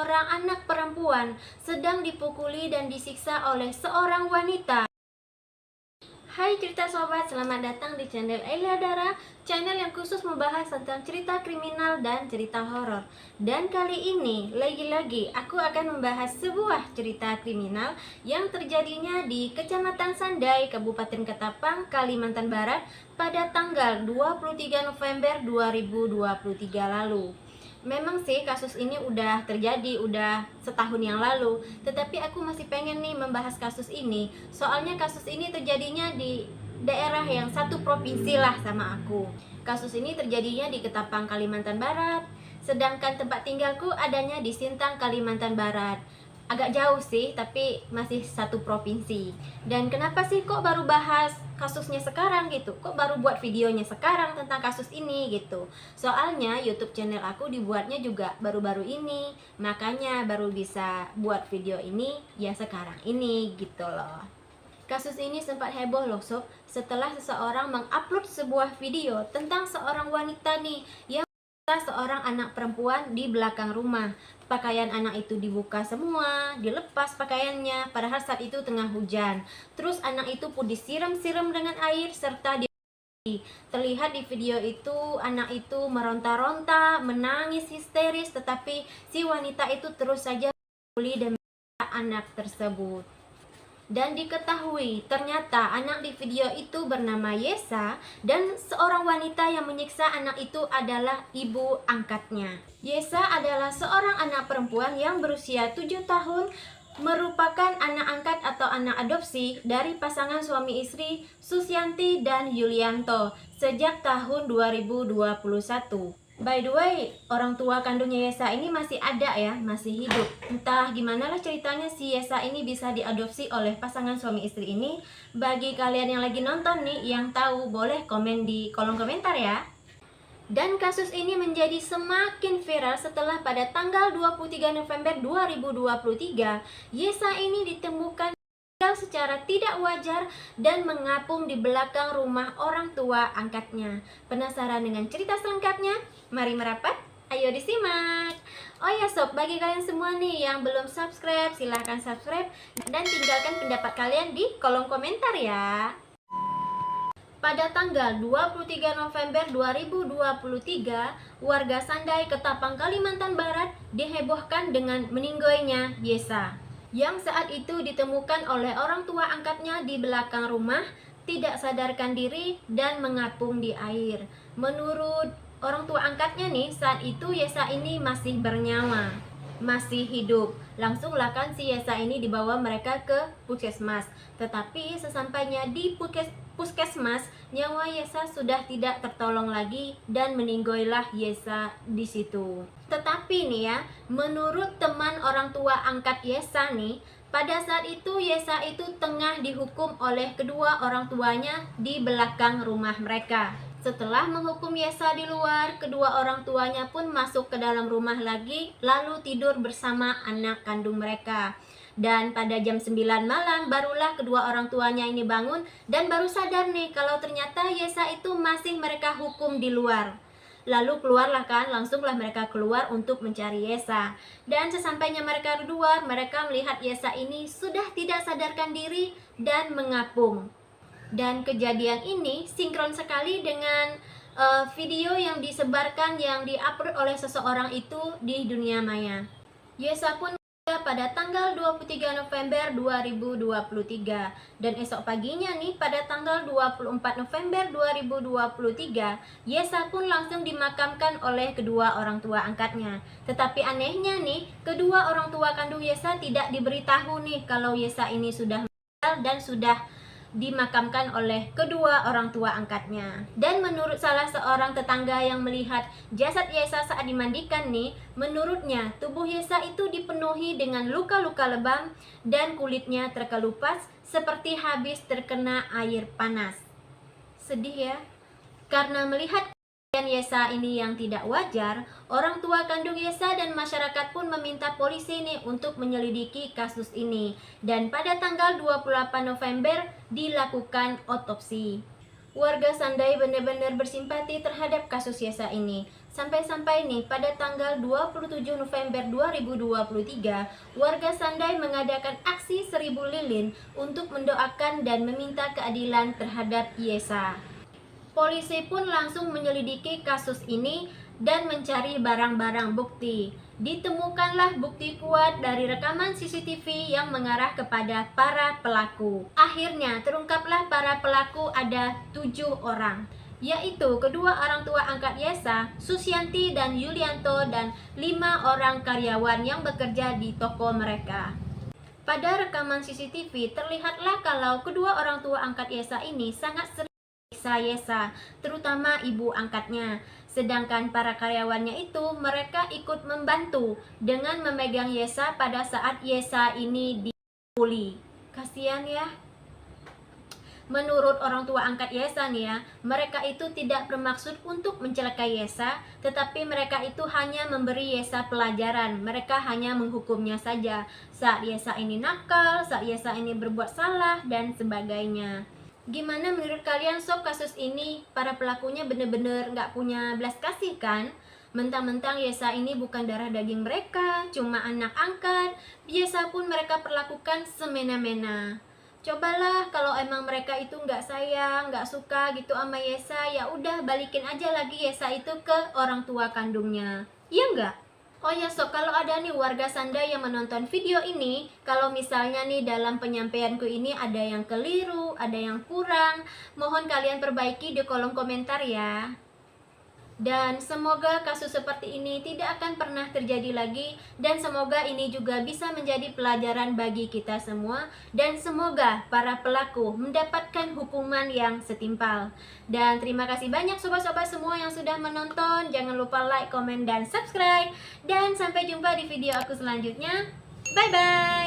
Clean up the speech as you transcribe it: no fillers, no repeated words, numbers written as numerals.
seorang anak perempuan sedang dipukuli dan disiksa oleh seorang wanita. Hai cerita sobat, selamat datang di channel Elia Dara, channel yang khusus membahas tentang cerita kriminal dan cerita horor. Dan kali ini, lagi-lagi aku akan membahas sebuah cerita kriminal yang terjadinya di Kecamatan Sandai, Kabupaten Ketapang, Kalimantan Barat pada tanggal 23 November 2023 lalu. Memang sih kasus ini udah terjadi, udah setahun yang lalu. Tetapi aku masih pengen nih membahas kasus ini. Soalnya kasus ini terjadinya di daerah yang satu provinsi lah sama aku. Kasus ini terjadinya di Ketapang, Kalimantan Barat. Sedangkan tempat tinggalku adanya di Sintang, Kalimantan Barat. Agak jauh sih, tapi masih satu provinsi. Dan kenapa sih kok baru bahas kasusnya sekarang gitu? Kok baru buat videonya sekarang tentang kasus ini gitu? Soalnya YouTube channel aku dibuatnya juga baru-baru ini. Makanya baru bisa buat video ini ya sekarang ini gitu loh. Kasus ini sempat heboh loh sob, setelah seseorang mengupload sebuah video tentang seorang wanita nih yang seorang anak perempuan di belakang rumah. Pakaian anak itu dibuka semua, dilepas pakaiannya, padahal saat itu tengah hujan. Terus anak itu pun disiram-siram dengan air serta terlihat di video itu anak itu meronta-ronta, menangis histeris, tetapi si wanita itu terus saja membuli dan anak tersebut. Dan diketahui ternyata anak di video itu bernama Yesa dan seorang wanita yang menyiksa anak itu adalah ibu angkatnya. Yesa adalah seorang anak perempuan yang berusia 7 tahun, merupakan anak angkat atau anak adopsi dari pasangan suami istri Susyanti dan Yulianto sejak tahun 2021. By the way, orang tua kandungnya Yesa ini masih ada ya, masih hidup. Entah gimana lah ceritanya si Yesa ini bisa diadopsi oleh pasangan suami istri ini. Bagi kalian yang lagi nonton nih, yang tahu boleh komen di kolom komentar ya. Dan kasus ini menjadi semakin viral setelah pada tanggal 23 November 2023, Yesa ini ditemukan secara tidak wajar dan mengapung di belakang rumah orang tua angkatnya. Penasaran dengan cerita selengkapnya? Mari merapat, ayo disimak. Oh ya sob, bagi kalian semua nih yang belum subscribe, silahkan subscribe dan tinggalkan pendapat kalian di kolom komentar ya. Pada tanggal 23 November 2023, warga Sandai, Ketapang, Kalimantan Barat dihebohkan dengan meninggoynya Yesa, yang saat itu ditemukan oleh orang tua angkatnya di belakang rumah, tidak sadarkan diri dan mengapung di air. Menurut orang tua angkatnya nih, saat itu Yesa ini masih bernyawa, masih hidup. Langsunglah kan si Yesa ini dibawa mereka ke puskesmas. Tetapi sesampainya di puskesmas, nyawa Yesa sudah tidak tertolong lagi dan meninggoylah Yesa di situ. Tetapi nih ya, menurut teman orang tua angkat Yesa nih, pada saat itu Yesa itu tengah dihukum oleh kedua orang tuanya di belakang rumah mereka. Setelah menghukum Yesa di luar, kedua orang tuanya pun masuk ke dalam rumah lagi, lalu tidur bersama anak kandung mereka. Dan pada jam 9 malam barulah kedua orang tuanya ini bangun dan baru sadar nih kalau ternyata Yesa itu masih mereka hukum di luar. Lalu keluarlah kan, langsunglah mereka keluar untuk mencari Yesa. Dan sesampainya mereka di luar, mereka melihat Yesa ini sudah tidak sadarkan diri dan mengapung. Dan kejadian ini sinkron sekali dengan video yang disebarkan, yang diupload oleh seseorang itu di dunia maya. Yesa pun pada tanggal 23 November 2023 dan esok paginya nih pada tanggal 24 November 2023 Yesa pun langsung dimakamkan oleh kedua orang tua angkatnya. Tetapi anehnya nih, kedua orang tua kandung Yesa tidak diberitahu nih kalau Yesa ini sudah meninggal dan sudah dimakamkan oleh kedua orang tua angkatnya. Dan menurut salah seorang tetangga yang melihat jasad Yesa saat dimandikan nih, menurutnya tubuh Yesa itu dipenuhi dengan luka-luka lebam dan kulitnya terkelupas seperti habis terkena air panas. Sedih ya, karena melihat Yesa ini yang tidak wajar, orang tua kandung Yesa dan masyarakat pun meminta polisi nih untuk menyelidiki kasus ini. Dan pada tanggal 28 November dilakukan otopsi. warga Sandai benar-benar bersimpati terhadap kasus Yesa ini. Sampai-sampai nih pada tanggal 27 November 2023, warga Sandai mengadakan aksi 1000 lilin untuk mendoakan dan meminta keadilan terhadap Yesa. Polisi pun langsung menyelidiki kasus ini dan mencari barang-barang bukti. Ditemukanlah bukti kuat dari rekaman CCTV yang mengarah kepada para pelaku. Akhirnya terungkaplah para pelaku ada 7 orang, yaitu kedua orang tua angkat Yesa, Susianti dan Yulianto, dan 5 orang karyawan yang bekerja di toko mereka. Pada rekaman CCTV terlihatlah kalau kedua orang tua angkat Yesa ini sangat sering menyiksa Yesa, terutama ibu angkatnya. Sedangkan para karyawannya itu mereka ikut membantu dengan memegang Yesa pada saat Yesa ini dipukuli. Kasihan ya. Menurut orang tua angkat Yesa nih ya, mereka itu tidak bermaksud untuk mencelakai Yesa, tetapi mereka itu hanya memberi Yesa pelajaran. Mereka hanya menghukumnya saja saat Yesa ini nakal, saat Yesa ini berbuat salah, dan sebagainya. Gimana menurut kalian sob kasus ini? Para pelakunya bener-bener gak punya belas kasih kan? Mentang-mentang Yesa ini bukan darah daging mereka, cuma anak angkat, Yesa pun mereka perlakukan semena-mena. Cobalah kalau emang mereka itu nggak sayang, nggak suka gitu sama Yesa, ya udah balikin aja lagi Yesa itu ke orang tua kandungnya. Iya nggak? Oh ya sob, kalau ada nih warga Sandai yang menonton video ini, kalau misalnya nih dalam penyampaianku ini ada yang keliru, ada yang kurang, mohon kalian perbaiki di kolom komentar ya. Dan semoga kasus seperti ini tidak akan pernah terjadi lagi, dan semoga ini juga bisa menjadi pelajaran bagi kita semua, dan semoga para pelaku mendapatkan hukuman yang setimpal. Dan terima kasih banyak sobat-sobat semua yang sudah menonton. Jangan lupa like, komen, dan subscribe, dan sampai jumpa di video aku selanjutnya. Bye bye.